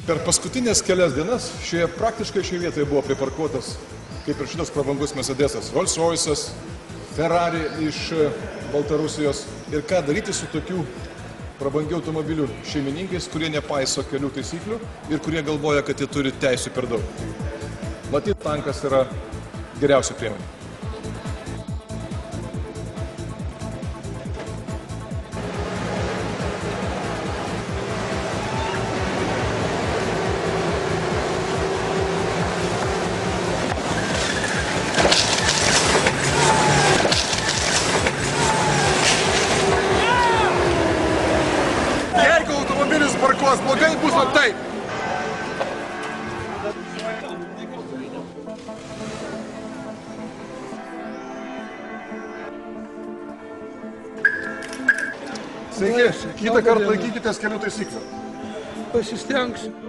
Per paskutinės kelias dienas praktiškai šioje vietoje buvo priparkuotas, kaip ir šitas prabangus Mercedesas, Rolls-Royce'as, Ferrari iš Baltarusijos. Ir ką daryti su tokių prabangių automobilių šeimininkais, kurie nepaiso kelių taisyklių ir kurie galvoja, kad jie turi teisų per daug. Matyt, tankas yra geriausia priemonė. Jeigu automobilis parkuos blogai, bus va taip. Sveiki, kitą kartą laikykitės kelių taisyklių. Pasistengsiu.